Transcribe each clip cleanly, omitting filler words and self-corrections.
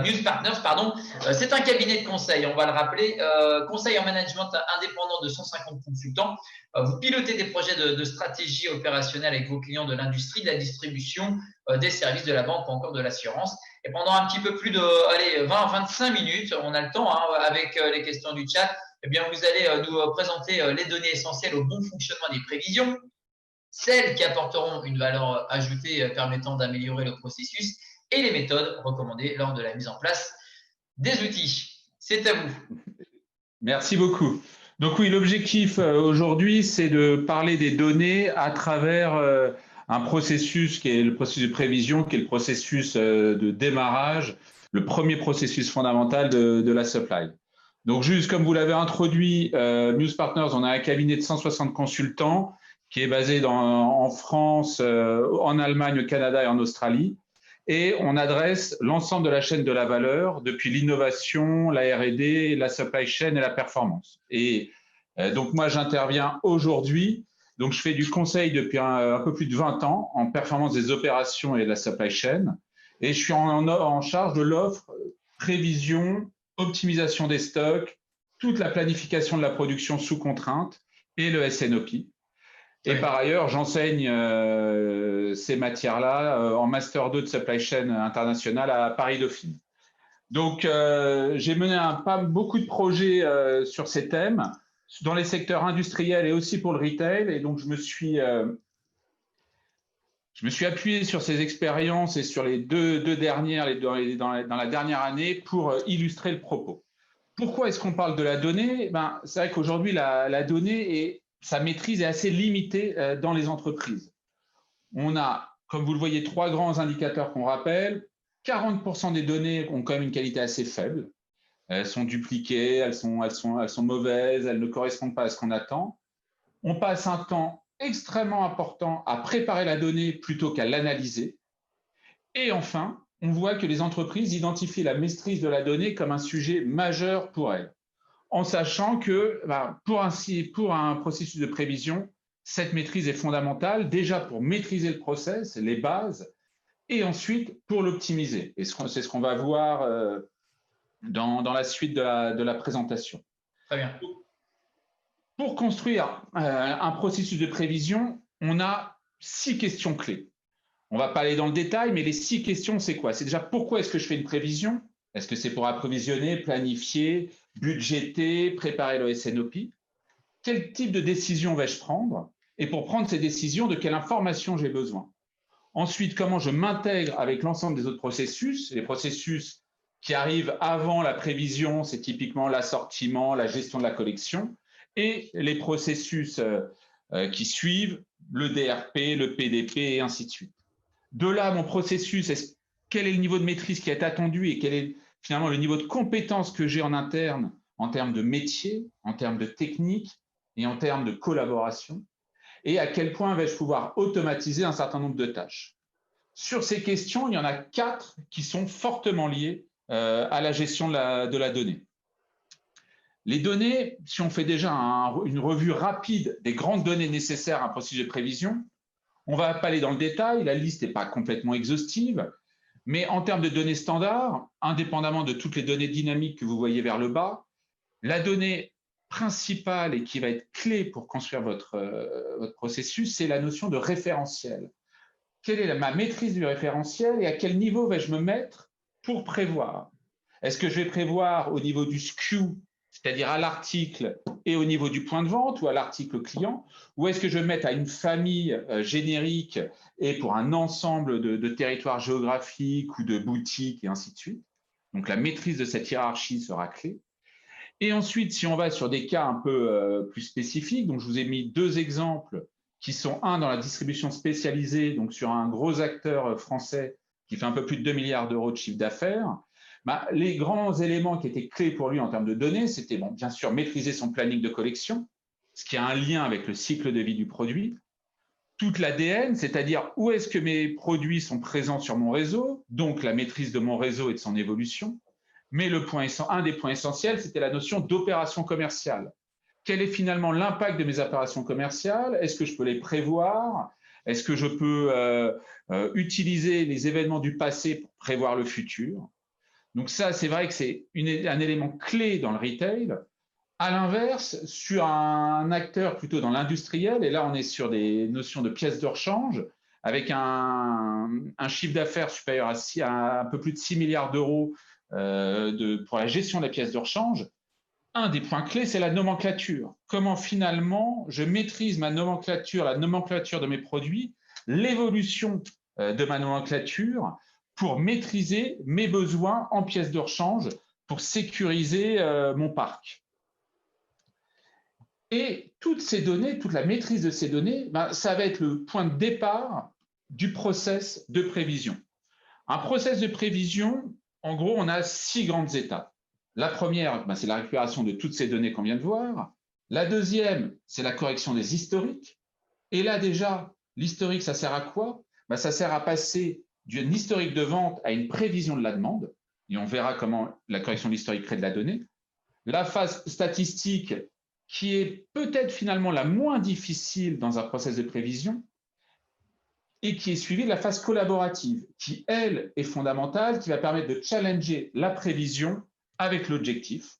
Muse Partners, pardon, c'est un cabinet de conseil, on va le rappeler, conseil en management indépendant de 150 consultants. Vous pilotez des projets de stratégie opérationnelle avec vos clients de l'industrie, de la distribution, des services de la banque ou encore de l'assurance. Et pendant un petit peu plus de 20-25 minutes, on a le temps avec les questions du chat, eh bien, vous allez nous présenter les données essentielles au bon fonctionnement des prévisions, celles qui apporteront une valeur ajoutée permettant d'améliorer le processus et les méthodes recommandées lors de la mise en place des outils. C'est à vous. Merci beaucoup. Donc oui, l'objectif aujourd'hui, c'est de parler des données à travers un processus qui est le processus de prévision, qui est le processus de démarrage, le premier processus fondamental de la supply. Donc juste comme vous l'avez introduit, Muse Partners, on a un cabinet de 160 consultants qui est basé en France, en Allemagne, au Canada et en Australie. Et on adresse l'ensemble de la chaîne de la valeur, depuis l'innovation, la R&D, la supply chain et la performance. Et donc moi, j'interviens aujourd'hui. Donc je fais du conseil depuis un peu plus de 20 ans en performance des opérations et de la supply chain. Et je suis en charge de l'offre, prévision, optimisation des stocks, toute la planification de la production sous contrainte et le SNOP. Et par ailleurs, j'enseigne ces matières-là en Master 2 de Supply Chain internationale à Paris-Dauphine. Donc, j'ai mené beaucoup de projets sur ces thèmes, dans les secteurs industriels et aussi pour le retail. Et donc, je me suis appuyé sur ces expériences et sur les deux dernières, dans la dernière année, pour illustrer le propos. Pourquoi est-ce qu'on parle de la donnée? C'est vrai qu'aujourd'hui, la donnée sa maîtrise est assez limitée dans les entreprises. On a, comme vous le voyez, 3 grands indicateurs qu'on rappelle. 40% des données ont quand même une qualité assez faible. Elles sont dupliquées, elles sont mauvaises, elles ne correspondent pas à ce qu'on attend. On passe un temps extrêmement important à préparer la donnée plutôt qu'à l'analyser. Et enfin, on voit que les entreprises identifient la maîtrise de la donnée comme un sujet majeur pour elles, en sachant que pour un processus de prévision, cette maîtrise est fondamentale, déjà pour maîtriser le process, les bases, et ensuite pour l'optimiser. Et c'est ce qu'on va voir dans la suite de la présentation. Très bien. Pour construire un processus de prévision, on a 6 questions clés. On ne va pas aller dans le détail, mais les 6 questions, c'est quoi? C'est déjà pourquoi est-ce que je fais une prévision? Est-ce que c'est pour approvisionner, planifier, budgéter, préparer le SNOP? Quel type de décision vais-je prendre? Et pour prendre ces décisions, de quelle information j'ai besoin? Ensuite, comment je m'intègre avec l'ensemble des autres processus? Les processus qui arrivent avant la prévision, c'est typiquement l'assortiment, la gestion de la collection, et les processus qui suivent, le DRP, le PDP, et ainsi de suite. De là, mon processus, quel est le niveau de maîtrise qui est attendu et quel est finalement le niveau de compétence que j'ai en interne en termes de métier, en termes de technique et en termes de collaboration, et à quel point vais-je pouvoir automatiser un certain nombre de tâches. Sur ces questions, il y en a 4 qui sont fortement liées à la gestion de la donnée. Les données, si on fait déjà une revue rapide des grandes données nécessaires à un processus de prévision, on ne va pas aller dans le détail, la liste n'est pas complètement exhaustive, mais en termes de données standards, indépendamment de toutes les données dynamiques que vous voyez vers le bas, la donnée principale et qui va être clé pour construire votre processus, c'est la notion de référentiel. Quelle est ma maîtrise du référentiel et à quel niveau vais-je me mettre pour prévoir? Est-ce que je vais prévoir au niveau du SKU, c'est-à-dire à l'article et au niveau du point de vente ou à l'article client, ou est-ce que je vais me mettre à une famille générique et pour un ensemble de territoires géographiques ou de boutiques et ainsi de suite? Donc la maîtrise de cette hiérarchie sera clé. Et ensuite, si on va sur des cas un peu plus spécifiques, donc je vous ai mis 2 exemples qui sont un dans la distribution spécialisée, donc sur un gros acteur français qui fait un peu plus de 2 milliards d'euros de chiffre d'affaires. Les grands éléments qui étaient clés pour lui en termes de données, c'était bien sûr maîtriser son planning de collection, ce qui a un lien avec le cycle de vie du produit, toute l'ADN, c'est-à-dire où est-ce que mes produits sont présents sur mon réseau, donc la maîtrise de mon réseau et de son évolution. Mais un des points essentiels, c'était la notion d'opération commerciale. Quel est finalement l'impact de mes opérations commerciales? Est-ce que je peux les prévoir? Est-ce que je peux utiliser les événements du passé pour prévoir le futur? Donc ça, c'est vrai que c'est un élément clé dans le retail. À l'inverse, sur un acteur plutôt dans l'industriel, et là on est sur des notions de pièces de rechange, avec un chiffre d'affaires supérieur à un peu plus de 6 milliards d'euros pour la gestion de la pièce de rechange, un des points clés, c'est la nomenclature. Comment finalement je maîtrise ma nomenclature, la nomenclature de mes produits, l'évolution de ma nomenclature pour maîtriser mes besoins en pièces de rechange, pour sécuriser mon parc. Et toutes ces données, toute la maîtrise de ces données, ça va être le point de départ du process de prévision. Un process de prévision, en gros, on a 6 grandes étapes. La première, c'est la récupération de toutes ces données qu'on vient de voir. La deuxième, c'est la correction des historiques. Et là, déjà, l'historique, ça sert à quoi? Ça sert à passer d'un historique de vente à une prévision de la demande. Et on verra comment la correction de l'historique crée de la donnée. La phase statistique, qui est peut-être finalement la moins difficile dans un process de prévision, et qui est suivie de la phase collaborative, qui, elle, est fondamentale, qui va permettre de challenger la prévision avec l'objectif,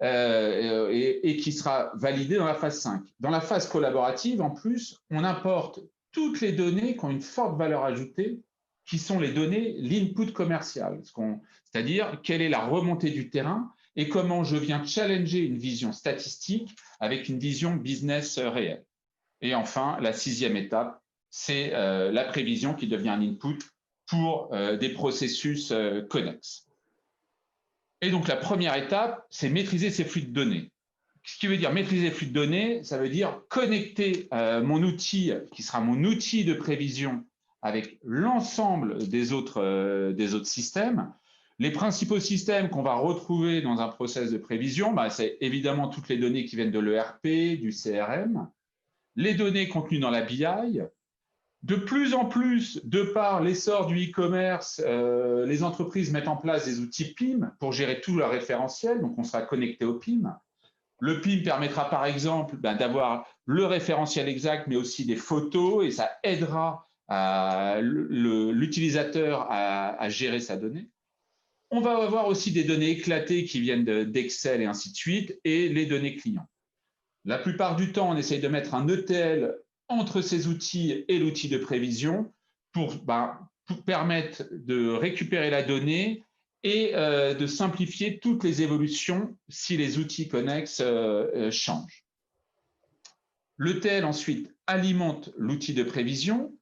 et qui sera validée dans la phase 5. Dans la phase collaborative, en plus, on importe toutes les données qui ont une forte valeur ajoutée, qui sont les données, l'input commercial, c'est-à-dire quelle est la remontée du terrain et comment je viens challenger une vision statistique avec une vision business réelle. Et enfin, la 6e étape, c'est la prévision qui devient un input pour des processus connexes. Et donc, la première étape, c'est maîtriser ces flux de données. Ce qui veut dire maîtriser les flux de données, ça veut dire connecter mon outil, qui sera mon outil de prévision, avec l'ensemble des autres systèmes. Les principaux systèmes qu'on va retrouver dans un process de prévision, c'est évidemment toutes les données qui viennent de l'ERP, du CRM, les données contenues dans la BI. De plus en plus, de par l'essor du e-commerce, les entreprises mettent en place des outils PIM pour gérer tout leur référentiel, donc on sera connecté au PIM. Le PIM permettra par exemple d'avoir le référentiel exact, mais aussi des photos, et ça aidera l'utilisateur à gérer sa donnée. On va avoir aussi des données éclatées qui viennent d'Excel et ainsi de suite, et les données clients. La plupart du temps, on essaye de mettre un ETL entre ces outils et l'outil de prévision pour permettre de récupérer la donnée et de simplifier toutes les évolutions si les outils connexes changent. L'ETL ensuite alimente l'outil de prévision.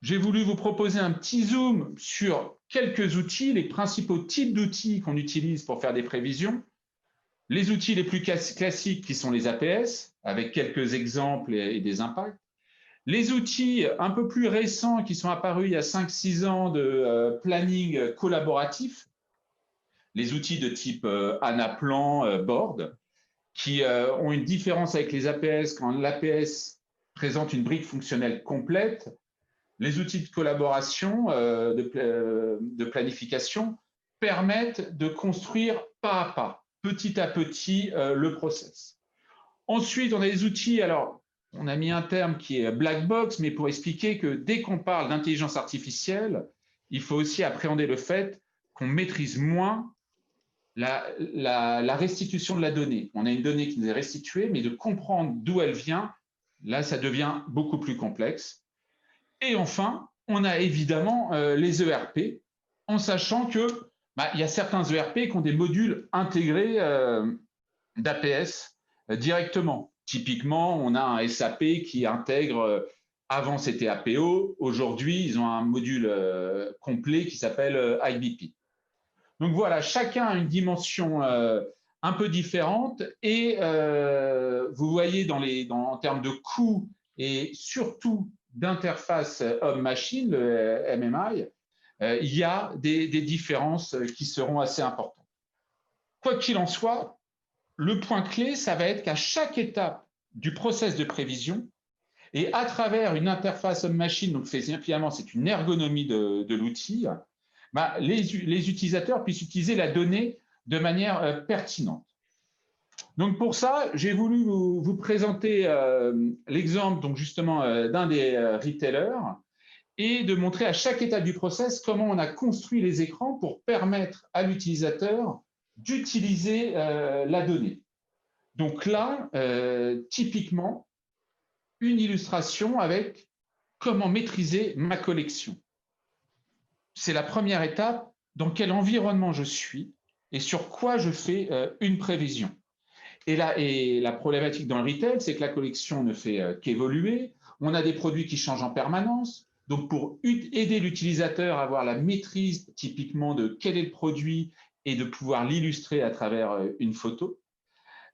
J'ai voulu vous proposer un petit zoom sur quelques outils, les principaux types d'outils qu'on utilise pour faire des prévisions. Les outils les plus classiques qui sont les APS, avec quelques exemples et des impacts. Les outils un peu plus récents qui sont apparus il y a 5-6 ans de planning collaboratif, les outils de type Anaplan, Board, qui ont une différence avec les APS quand l'APS présente une brique fonctionnelle complète. Les outils de collaboration, de planification, permettent de construire pas à pas, petit à petit, le process. Ensuite, on a des outils, alors on a mis un terme qui est black box, mais pour expliquer que dès qu'on parle d'intelligence artificielle, il faut aussi appréhender le fait qu'on maîtrise moins la restitution de la donnée. On a une donnée qui nous est restituée, mais de comprendre d'où elle vient, là, ça devient beaucoup plus complexe. Et enfin, on a évidemment les ERP, en sachant que il y a certains ERP qui ont des modules intégrés d'APS directement. Typiquement, on a un SAP qui intègre, avant c'était APO, aujourd'hui ils ont un module complet qui s'appelle IBP. Donc voilà, chacun a une dimension un peu différente et vous voyez en termes de coûts et surtout d'interface homme-machine, le MMI, il y a des différences qui seront assez importantes. Quoi qu'il en soit, le point clé, ça va être qu'à chaque étape du process de prévision, et à travers une interface homme-machine, donc finalement c'est une ergonomie de l'outil, les utilisateurs puissent utiliser la donnée de manière pertinente. Donc pour ça, j'ai voulu vous présenter l'exemple donc justement d'un des retailers et de montrer à chaque étape du process comment on a construit les écrans pour permettre à l'utilisateur d'utiliser la donnée. Donc là, typiquement, une illustration avec comment maîtriser ma collection. C'est la première étape, dans quel environnement je suis et sur quoi je fais une prévision. Et la problématique dans le retail, c'est que la collection ne fait qu'évoluer. On a des produits qui changent en permanence. Donc, pour aider l'utilisateur à avoir la maîtrise typiquement de quel est le produit et de pouvoir l'illustrer à travers une photo,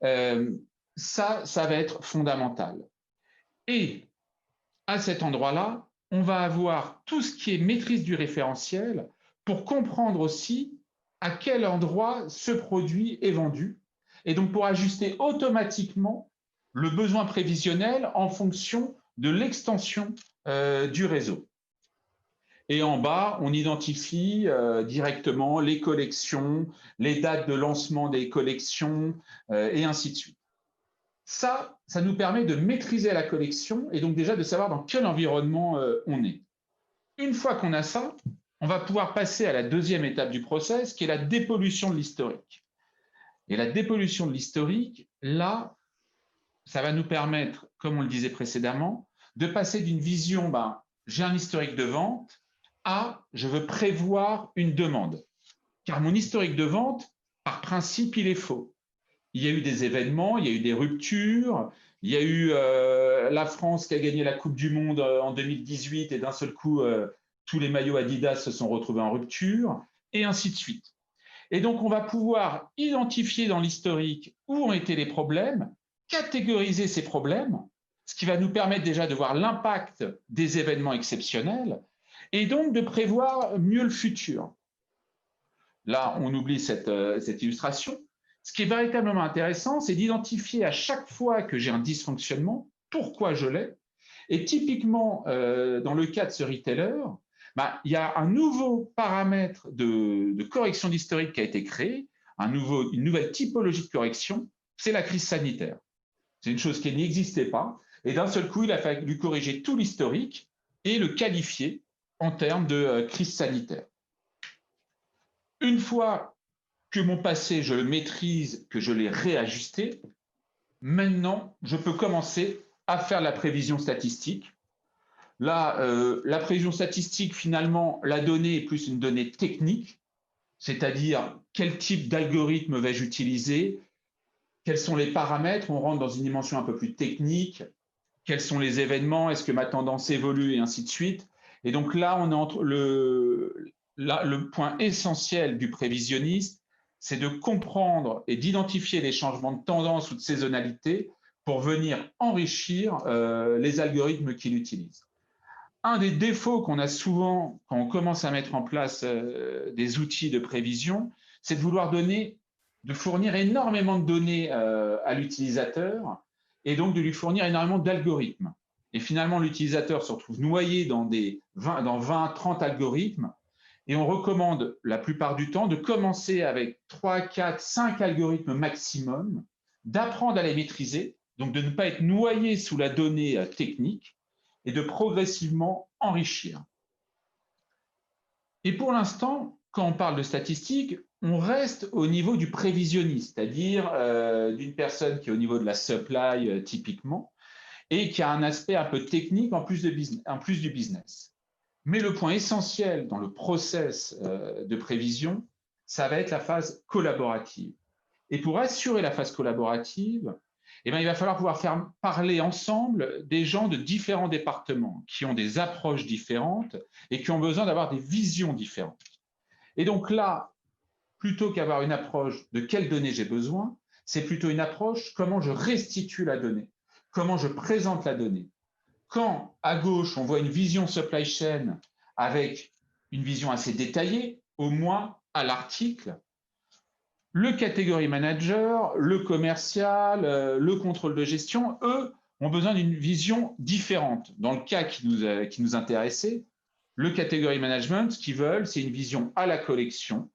ça va être fondamental. Et à cet endroit-là, on va avoir tout ce qui est maîtrise du référentiel pour comprendre aussi à quel endroit ce produit est vendu et donc pour ajuster automatiquement le besoin prévisionnel en fonction de l'extension du réseau. Et en bas, on identifie directement les collections, les dates de lancement des collections et ainsi de suite. Ça nous permet de maîtriser la collection et donc déjà de savoir dans quel environnement on est. Une fois qu'on a ça, on va pouvoir passer à la deuxième étape du process, qui est la dépollution de l'historique. Et la dépollution de l'historique, là, ça va nous permettre, comme on le disait précédemment, de passer d'une vision, j'ai un historique de vente, à je veux prévoir une demande. Car mon historique de vente, par principe, il est faux. Il y a eu des événements, il y a eu des ruptures, il y a eu la France qui a gagné la Coupe du Monde en 2018 et d'un seul coup, tous les maillots Adidas se sont retrouvés en rupture, et ainsi de suite. Et donc, on va pouvoir identifier dans l'historique où ont été les problèmes, catégoriser ces problèmes, ce qui va nous permettre déjà de voir l'impact des événements exceptionnels et donc de prévoir mieux le futur. Là, on oublie cette illustration. Ce qui est véritablement intéressant, c'est d'identifier à chaque fois que j'ai un dysfonctionnement, pourquoi je l'ai. Et typiquement, dans le cas de ce retailer, il y a un nouveau paramètre de correction d'historique qui a été créé, une nouvelle typologie de correction, c'est la crise sanitaire. C'est une chose qui n'existait pas. Et d'un seul coup, il a fallu corriger tout l'historique et le qualifier en termes de crise sanitaire. Une fois que mon passé, je le maîtrise, que je l'ai réajusté, maintenant, je peux commencer à faire la prévision statistique. Là, la prévision statistique, finalement, la donnée est plus une donnée technique, c'est-à-dire quel type d'algorithme vais-je utiliser, quels sont les paramètres, on rentre dans une dimension un peu plus technique, quels sont les événements, est-ce que ma tendance évolue et ainsi de suite. Et donc là, on est entre le point essentiel du prévisionniste, c'est de comprendre et d'identifier les changements de tendance ou de saisonnalité pour venir enrichir les algorithmes qu'il utilise. Un des défauts qu'on a souvent quand on commence à mettre en place des outils de prévision, c'est de vouloir de fournir énormément de données à l'utilisateur et donc de lui fournir énormément d'algorithmes. Et finalement, l'utilisateur se retrouve noyé dans 20, 30 algorithmes. Et on recommande la plupart du temps de commencer avec 3, 4, 5 algorithmes maximum, d'apprendre à les maîtriser, donc de ne pas être noyé sous la donnée technique et de progressivement enrichir. Et pour l'instant, quand on parle de statistiques, on reste au niveau du prévisionniste, c'est-à-dire d'une personne qui est au niveau de la supply typiquement et qui a un aspect un peu technique en plus du business. Mais le point essentiel dans le process de prévision, ça va être la phase collaborative. Et pour assurer la phase collaborative, il va falloir pouvoir faire parler ensemble des gens de différents départements qui ont des approches différentes et qui ont besoin d'avoir des visions différentes. Et donc là, plutôt qu'avoir une approche de quelles données j'ai besoin, c'est plutôt une approche comment je restitue la donnée, comment je présente la donnée. Quand à gauche, on voit une vision supply chain avec une vision assez détaillée, au moins à l'article, le catégorie manager, le commercial, le contrôle de gestion, eux, ont besoin d'une vision différente. Dans le cas qui nous intéressait, le catégorie management, ce qu'ils veulent, c'est une vision à la collection,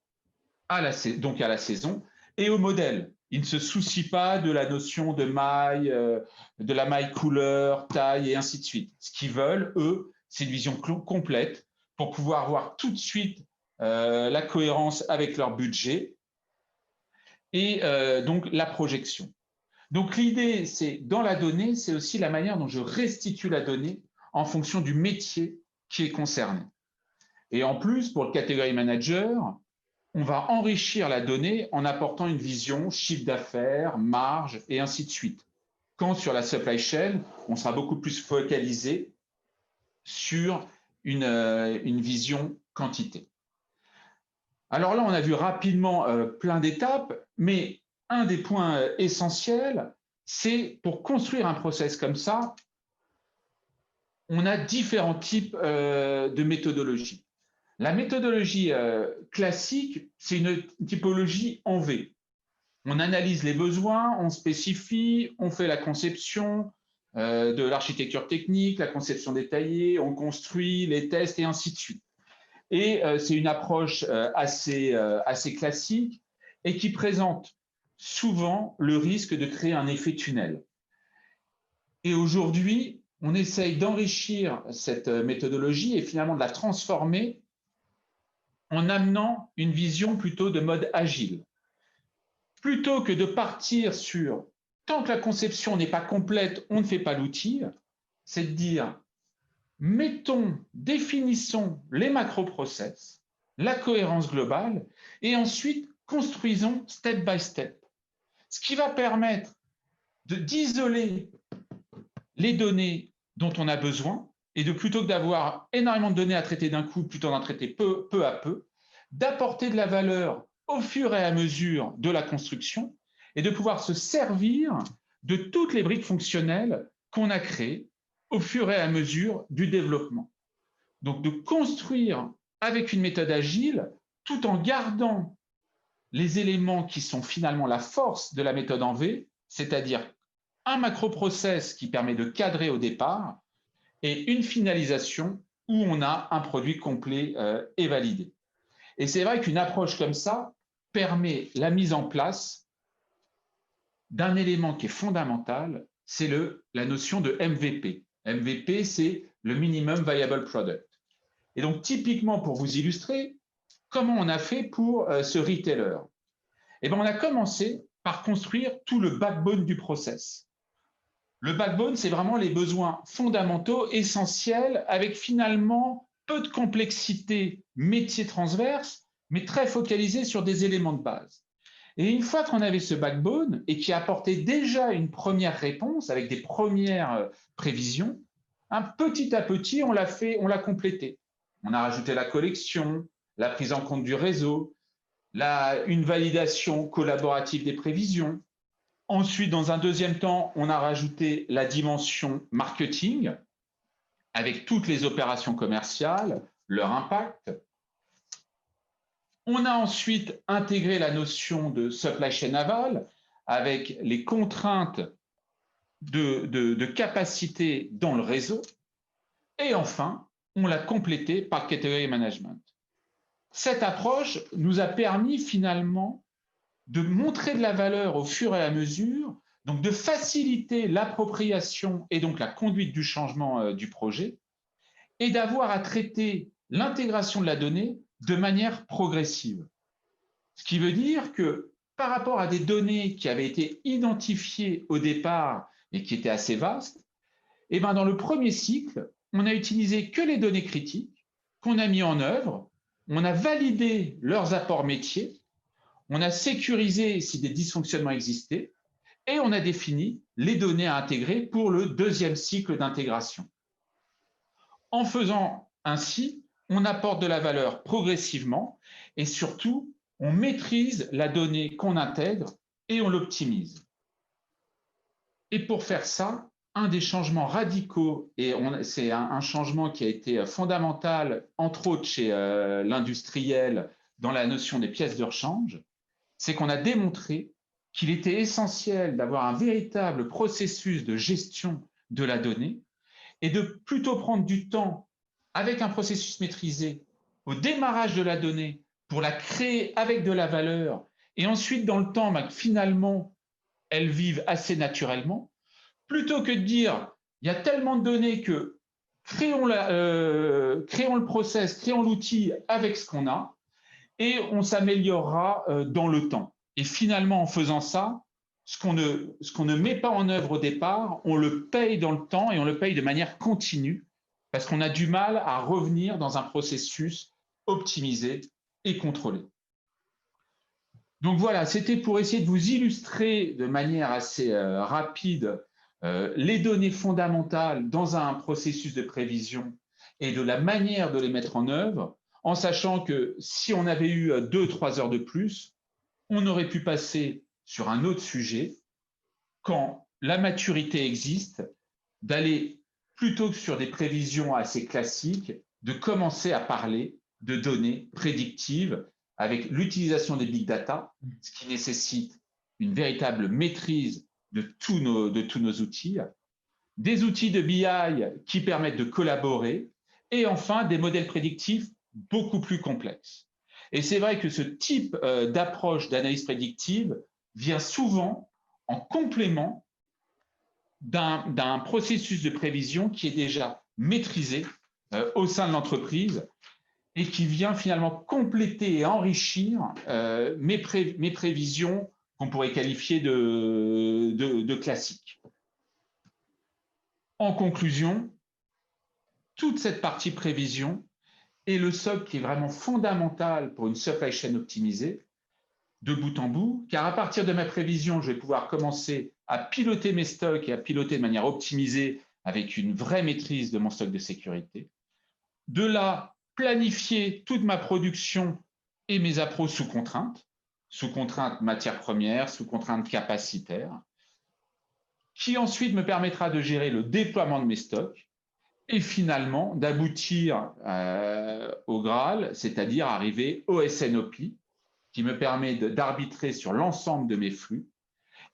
donc à la saison, et au modèle. Ils ne se soucient pas de la notion de maille, de la maille couleur, taille et ainsi de suite. Ce qu'ils veulent, eux, c'est une vision complète pour pouvoir voir tout de suite la cohérence avec leur budget et donc la projection. Donc l'idée, c'est dans la donnée, c'est aussi la manière dont je restitue la donnée en fonction du métier qui est concerné. Et en plus, pour le category manager, on va enrichir la donnée en apportant une vision chiffre d'affaires, marge et ainsi de suite. Quand sur la supply chain, on sera beaucoup plus focalisé sur une vision quantité. Alors là, on a vu rapidement plein d'étapes, mais un des points essentiels, c'est pour construire un process comme ça, on a différents types de méthodologies. La méthodologie classique, c'est une typologie en V. On analyse les besoins, on spécifie, on fait la conception de l'architecture technique, la conception détaillée, on construit les tests et ainsi de suite. Et c'est une approche assez classique et qui présente souvent le risque de créer un effet tunnel. Et aujourd'hui, on essaye d'enrichir cette méthodologie et finalement de la transformer en amenant une vision plutôt de mode agile. Plutôt que de partir sur « tant que la conception n'est pas complète, on ne fait pas l'outil », c'est de dire « définissons les macro-process, la cohérence globale, et ensuite construisons step by step ». Ce qui va permettre d'isoler les données dont on a besoin et de plutôt que d'avoir énormément de données à traiter d'un coup, plutôt d'en traiter peu à peu, d'apporter de la valeur au fur et à mesure de la construction et de pouvoir se servir de toutes les briques fonctionnelles qu'on a créées au fur et à mesure du développement. Donc de construire avec une méthode agile tout en gardant les éléments qui sont finalement la force de la méthode en V, c'est-à-dire un macro-process qui permet de cadrer au départ et une finalisation où on a un produit complet et validé. Et c'est vrai qu'une approche comme ça permet la mise en place d'un élément qui est fondamental, c'est la notion de MVP. MVP, c'est le Minimum Viable Product. Et donc, typiquement, pour vous illustrer, comment on a fait pour ce retailer? Eh bien, on a commencé par construire tout le backbone du process. Le backbone, c'est vraiment les besoins fondamentaux, essentiels, avec finalement peu de complexité métier transverse, mais très focalisé sur des éléments de base. Et une fois qu'on avait ce backbone et qui apportait déjà une première réponse avec des premières prévisions, petit à petit, on l'a complété. On a rajouté la collection, la prise en compte du réseau, une validation collaborative des prévisions. Ensuite, dans un deuxième temps, on a rajouté la dimension marketing avec toutes les opérations commerciales, leur impact. On a ensuite intégré la notion de supply chain aval avec les contraintes de capacité dans le réseau. Et enfin, on l'a complété par category management. Cette approche nous a permis finalement de montrer de la valeur au fur et à mesure, donc de faciliter l'appropriation et donc la conduite du changement du projet, et d'avoir à traiter l'intégration de la donnée de manière progressive. Ce qui veut dire que par rapport à des données qui avaient été identifiées au départ et qui étaient assez vastes, eh bien dans le premier cycle, on n'a utilisé que les données critiques qu'on a mis en œuvre, on a validé leurs apports métiers, on a sécurisé si des dysfonctionnements existaient et on a défini les données à intégrer pour le deuxième cycle d'intégration. En faisant ainsi, on apporte de la valeur progressivement et surtout, on maîtrise la donnée qu'on intègre et on l'optimise. Et pour faire ça, un des changements radicaux, et c'est un changement qui a été fondamental, entre autres chez l'industriel, dans la notion des pièces de rechange, c'est qu'on a démontré qu'il était essentiel d'avoir un véritable processus de gestion de la donnée et de plutôt prendre du temps avec un processus maîtrisé au démarrage de la donnée pour la créer avec de la valeur et ensuite dans le temps, finalement, elles vivent assez naturellement, plutôt que de dire il y a tellement de données que créons le process, créons l'outil avec ce qu'on a et on s'améliorera dans le temps. Et finalement, en faisant ça, ce qu'on ne met pas en œuvre au départ, on le paye dans le temps et on le paye de manière continue parce qu'on a du mal à revenir dans un processus optimisé et contrôlé. Donc voilà, c'était pour essayer de vous illustrer de manière assez rapide les données fondamentales dans un processus de prévision et de la manière de les mettre en œuvre, en sachant que si on avait eu 2-3 heures de plus, on aurait pu passer sur un autre sujet quand la maturité existe, d'aller plutôt que sur des prévisions assez classiques, de commencer à parler de données prédictives avec l'utilisation des big data, ce qui nécessite une véritable maîtrise de tous nos outils, des outils de BI qui permettent de collaborer, et enfin des modèles prédictifs beaucoup plus complexes. Et c'est vrai que ce type d'approche d'analyse prédictive vient souvent en complément d'un processus de prévision qui est déjà maîtrisé au sein de l'entreprise et qui vient finalement compléter et enrichir mes prévisions qu'on pourrait qualifier de classiques. En conclusion, toute cette partie prévision est le socle qui est vraiment fondamental pour une supply chain optimisée, de bout en bout, car à partir de ma prévision, je vais pouvoir commencer à piloter mes stocks et à piloter de manière optimisée avec une vraie maîtrise de mon stock de sécurité. De là, planifier toute ma production et mes appros sous contrainte matières premières, sous contrainte capacitaire, qui ensuite me permettra de gérer le déploiement de mes stocks et finalement d'aboutir au Graal, c'est-à-dire arriver au SNOP, qui me permet d'arbitrer sur l'ensemble de mes flux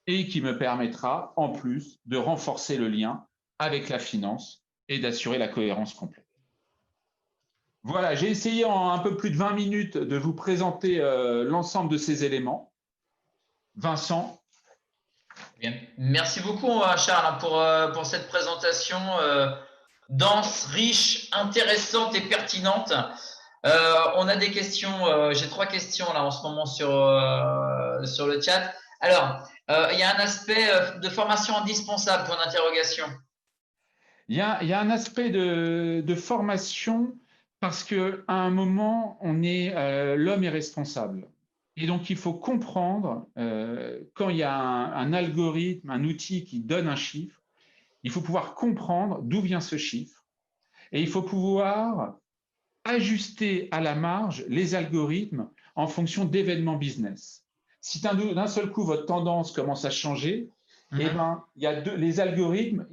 et qui me permettra en plus de renforcer le lien avec la finance et d'assurer la cohérence complète. Voilà, j'ai essayé en un peu plus de 20 minutes de vous présenter l'ensemble de ces éléments. Vincent. Bien. Merci beaucoup Charles pour cette présentation dense, riche, intéressante et pertinente. On a des questions, j'ai 3 questions là en ce moment sur le chat. Alors, il y a un aspect de formation indispensable, point d'interrogation. Il y a un aspect de formation parce qu'à un moment, l'homme est responsable. Et donc, il faut comprendre quand il y a un algorithme, un outil qui donne un chiffre, il faut pouvoir comprendre d'où vient ce chiffre. Et il faut pouvoir ajuster à la marge les algorithmes en fonction d'événements business. Si d'un seul coup, votre tendance commence à changer, eh ben, les algorithmes,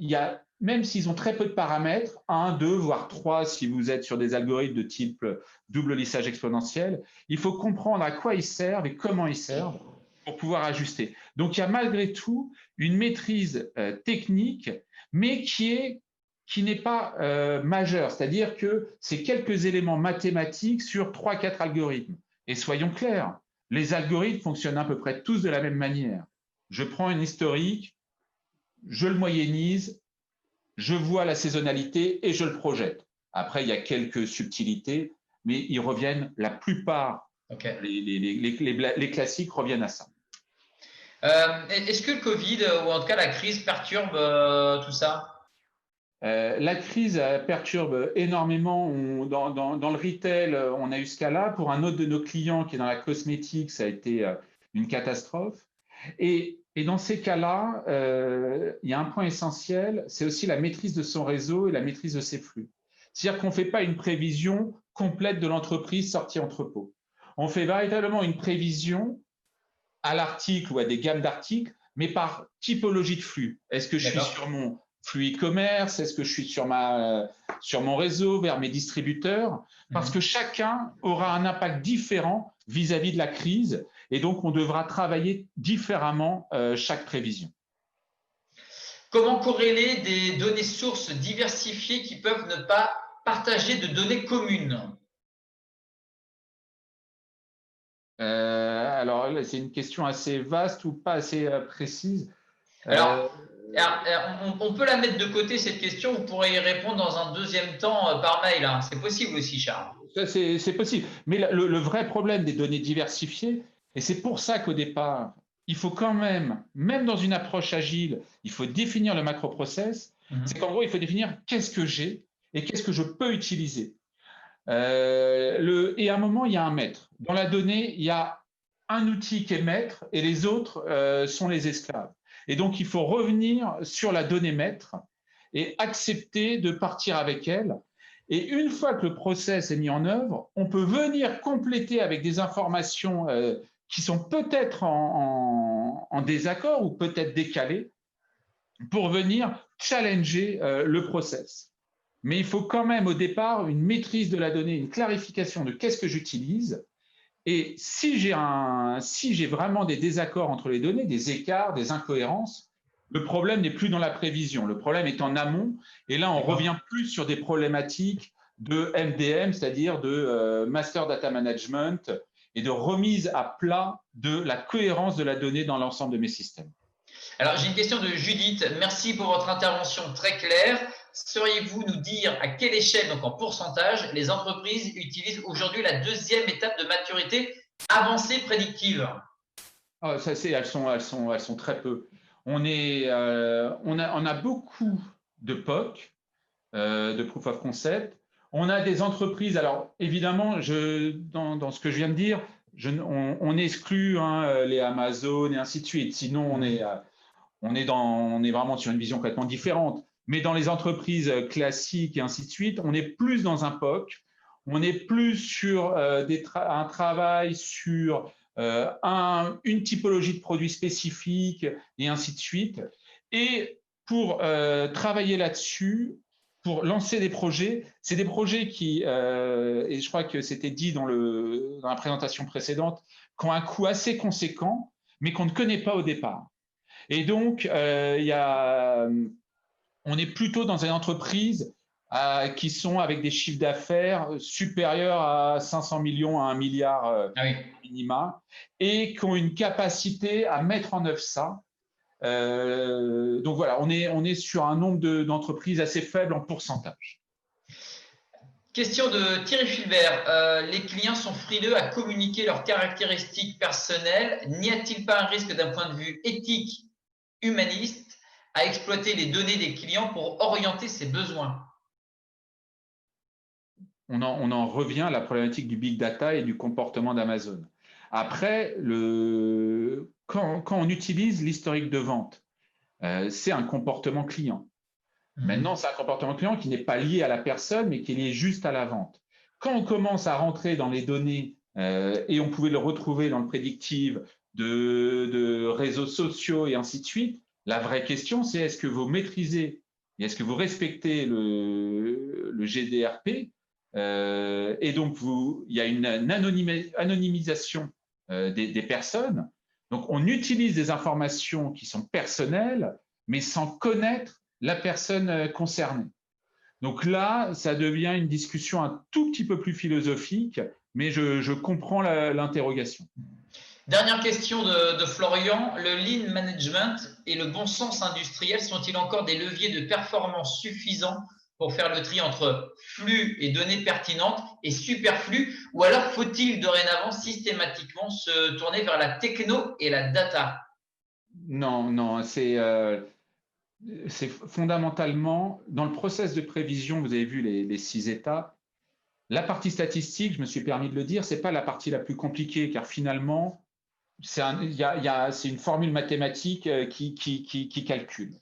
même s'ils ont très peu de paramètres, 1, 2, voire 3, si vous êtes sur des algorithmes de type double lissage exponentiel, il faut comprendre à quoi ils servent et comment ils servent pour pouvoir ajuster. Donc, il y a malgré tout une maîtrise technique, mais qui n'est pas majeure, c'est-à-dire que c'est quelques éléments mathématiques sur 3-4 algorithmes. Et soyons clairs, les algorithmes fonctionnent à peu près tous de la même manière. Je prends un historique, je le moyennise, je vois la saisonnalité et je le projette. Après, il y a quelques subtilités, mais ils reviennent, la plupart, les classiques reviennent à ça. Est-ce que le Covid, ou en tout cas la crise, perturbe tout ça? La crise perturbe énormément. Dans le retail, on a eu ce cas-là. Pour un autre de nos clients qui est dans la cosmétique, ça a été une catastrophe. Et dans ces cas-là, il y a un point essentiel, c'est aussi la maîtrise de son réseau et la maîtrise de ses flux. C'est-à-dire qu'on ne fait pas une prévision complète de l'entreprise sortie entrepôt. On fait véritablement une prévision à l'article ou à des gammes d'articles, mais par typologie de flux. Est-ce que je suis sur mon flux e-commerce? Est-ce que je suis sur mon réseau, vers mes distributeurs? Parce que chacun aura un impact différent vis-à-vis de la crise et donc on devra travailler différemment chaque prévision. Comment corréler des données sources diversifiées qui peuvent ne pas partager de données communes? Alors, c'est une question assez vaste ou pas assez précise. Alors, Alors, on peut la mettre de côté, cette question. Vous pourrez y répondre dans un deuxième temps par mail, hein. C'est possible aussi, Charles. Ça, c'est possible. Mais le vrai problème des données diversifiées, et c'est pour ça qu'au départ, il faut quand même dans une approche agile, il faut définir le macro-process. C'est qu'en gros, il faut définir qu'est-ce que j'ai et qu'est-ce que je peux utiliser. Et à un moment, il y a un maître. Dans la donnée, il y a un outil qui est maître et les autres sont les esclaves. Et donc, il faut revenir sur la donnée maître et accepter de partir avec elle. Et une fois que le process est mis en œuvre, on peut venir compléter avec des informations qui sont peut-être en désaccord ou peut-être décalées pour venir challenger le process. Mais il faut quand même au départ une maîtrise de la donnée, une clarification de qu'est-ce que j'utilise. Et si j'ai vraiment des désaccords entre les données, des écarts, des incohérences, le problème n'est plus dans la prévision. Le problème est en amont. Et là, on revient plus sur des problématiques de MDM, c'est-à-dire de Master Data Management et de remise à plat de la cohérence de la donnée dans l'ensemble de mes systèmes. Alors, j'ai une question de Judith. Merci pour votre intervention très claire. Sauriez-vous nous dire à quelle échelle, donc en pourcentage, les entreprises utilisent aujourd'hui la deuxième étape de maturité avancée prédictive? Elles sont très peu. On a beaucoup de POC, de Proof of Concept. On a des entreprises, alors évidemment, dans ce que je viens de dire, on exclut les Amazon et ainsi de suite. Sinon, on est vraiment sur une vision complètement différente. Mais dans les entreprises classiques et ainsi de suite, on est plus dans un POC, on est plus sur un travail sur une typologie de produits spécifiques et ainsi de suite. Et pour travailler là-dessus, pour lancer des projets, c'est des projets qui, et je crois que c'était dit dans la présentation précédente, qui ont un coût assez conséquent, mais qu'on ne connaît pas au départ. Et donc, on est plutôt dans une entreprise qui sont avec des chiffres d'affaires supérieurs à 500 millions à 1 milliard minima et qui ont une capacité à mettre en œuvre ça. Donc voilà, on est sur un nombre d'entreprises assez faible en pourcentage. Question de Thierry Philbert. Les clients sont frileux à communiquer leurs caractéristiques personnelles. N'y a-t-il pas un risque d'un point de vue éthique, humaniste, à exploiter les données des clients pour orienter ses besoins? On en revient à la problématique du big data et du comportement d'Amazon. Après, quand on utilise l'historique de vente, c'est un comportement client. Maintenant, c'est un comportement client qui n'est pas lié à la personne, mais qui est lié juste à la vente. Quand on commence à rentrer dans les données, et on pouvait le retrouver dans le prédictive de réseaux sociaux et ainsi de suite, la vraie question, c'est est-ce que vous maîtrisez et est-ce que vous respectez le GDPR? Et donc, il y a une anonymisation des personnes. Donc, on utilise des informations qui sont personnelles, mais sans connaître la personne concernée. Donc là, ça devient une discussion un tout petit peu plus philosophique, mais je comprends l'interrogation. Dernière question de Florian. Le lean management et le bon sens industriel sont-ils encore des leviers de performance suffisants pour faire le tri entre flux et données pertinentes et superflu, ou alors faut-il dorénavant systématiquement se tourner vers la techno et la data? Non, c'est fondamentalement, dans le process de prévision, vous avez vu les 6 étapes. La partie statistique, je me suis permis de le dire, ce n'est pas la partie la plus compliquée, car finalement, c'est une formule mathématique qui calcule.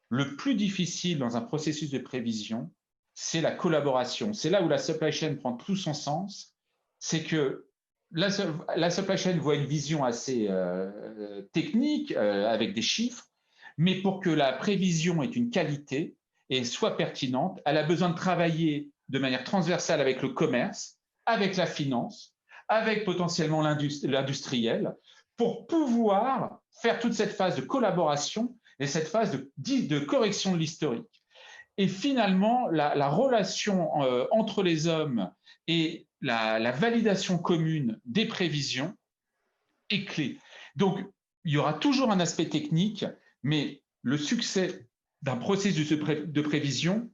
Le plus difficile dans un processus de prévision, c'est la collaboration. C'est là où la supply chain prend tout son sens. C'est que la supply chain voit une vision assez technique, avec des chiffres, mais pour que la prévision ait une qualité et soit pertinente, elle a besoin de travailler de manière transversale avec le commerce, avec la finance, avec potentiellement l'industriel, pour pouvoir faire toute cette phase de collaboration et cette phase de correction de l'historique. Et finalement, la relation entre les hommes et la validation commune des prévisions est clé. Donc, il y aura toujours un aspect technique, mais le succès d'un processus de prévision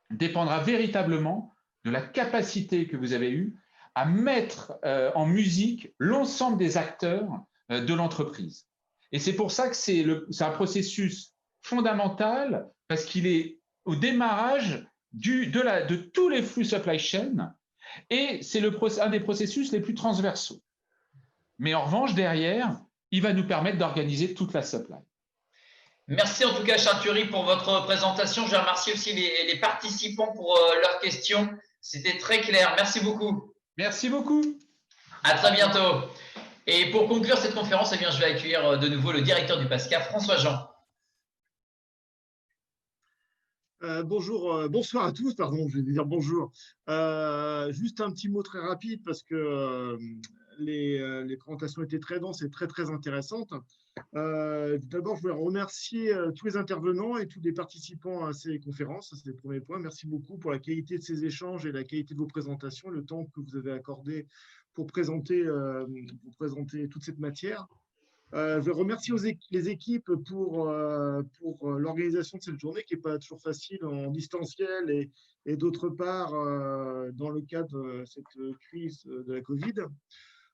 dépendra véritablement de la capacité que vous avez eue à mettre en musique l'ensemble des acteurs de l'entreprise. Et c'est pour ça que c'est un processus fondamental parce qu'il est au démarrage de tous les flux supply chain et c'est un des processus les plus transversaux. Mais en revanche, derrière, il va nous permettre d'organiser toute la supply. Merci en tout cas, Charles pour votre présentation. Je remercie aussi les participants pour leurs questions. C'était très clair. Merci beaucoup. Merci beaucoup. À très bientôt. Et pour conclure cette conférence, eh bien, je vais accueillir de nouveau le directeur du PASCA, François Jean. Bonsoir à tous, pardon, je vais dire bonjour. Juste un petit mot très rapide parce que les présentations étaient très denses et très, très intéressantes. D'abord, je voulais remercier tous les intervenants et tous les participants à ces conférences. C'est le premier point. Merci beaucoup pour la qualité de ces échanges et la qualité de vos présentations, le temps que vous avez accordé pour présenter toute cette matière. Je veux remercier les équipes pour l'organisation de cette journée qui n'est pas toujours facile en distanciel et d'autre part dans le cadre de cette crise de la Covid.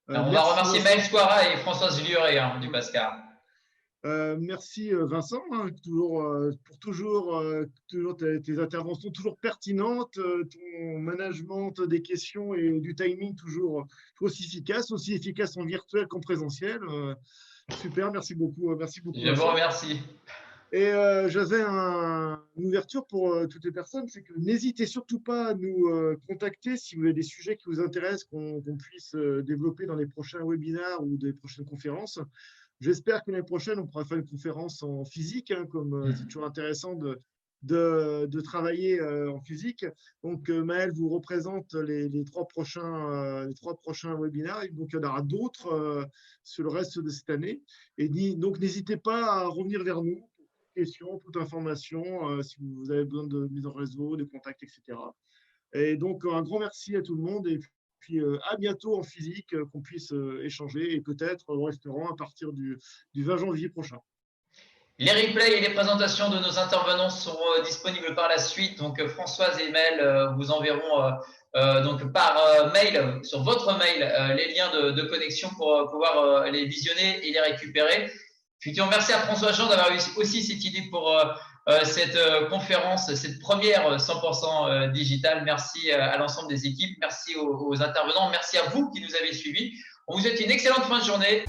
On va remercier Maël Squara et Françoise Lioré du PASCA. Merci Vincent, pour toujours tes interventions toujours pertinentes, ton management des questions et du timing toujours aussi efficace en virtuel qu'en présentiel. Super, merci beaucoup. Je vous remercie. Et j'avais une ouverture pour toutes les personnes, c'est que n'hésitez surtout pas à nous contacter si vous avez des sujets qui vous intéressent, qu'on puisse développer dans les prochains webinaires ou des prochaines conférences. J'espère que l'année prochaine, on pourra faire une conférence en physique, comme c'est toujours intéressant de travailler en physique. Donc, Maël vous représente les trois prochains webinaires. Donc, il y en aura d'autres sur le reste de cette année. Et donc, n'hésitez pas à revenir vers nous pour toute question, toute information, si vous avez besoin de mise en réseau, de contacts, etc. Et donc, un grand merci à tout le monde. Et puis, à bientôt en physique, qu'on puisse échanger et peut-être au restaurant à partir du 20 janvier prochain. Les replays et les présentations de nos intervenants seront disponibles par la suite. Donc, Françoise et Maël vous enverront donc par mail, sur votre mail, les liens de connexion pour pouvoir les visionner et les récupérer. Puis, merci à François Jean d'avoir eu aussi cette idée pour cette conférence, cette première 100% digitale. Merci à l'ensemble des équipes. Merci aux intervenants. Merci à vous qui nous avez suivis. On vous souhaite une excellente fin de journée.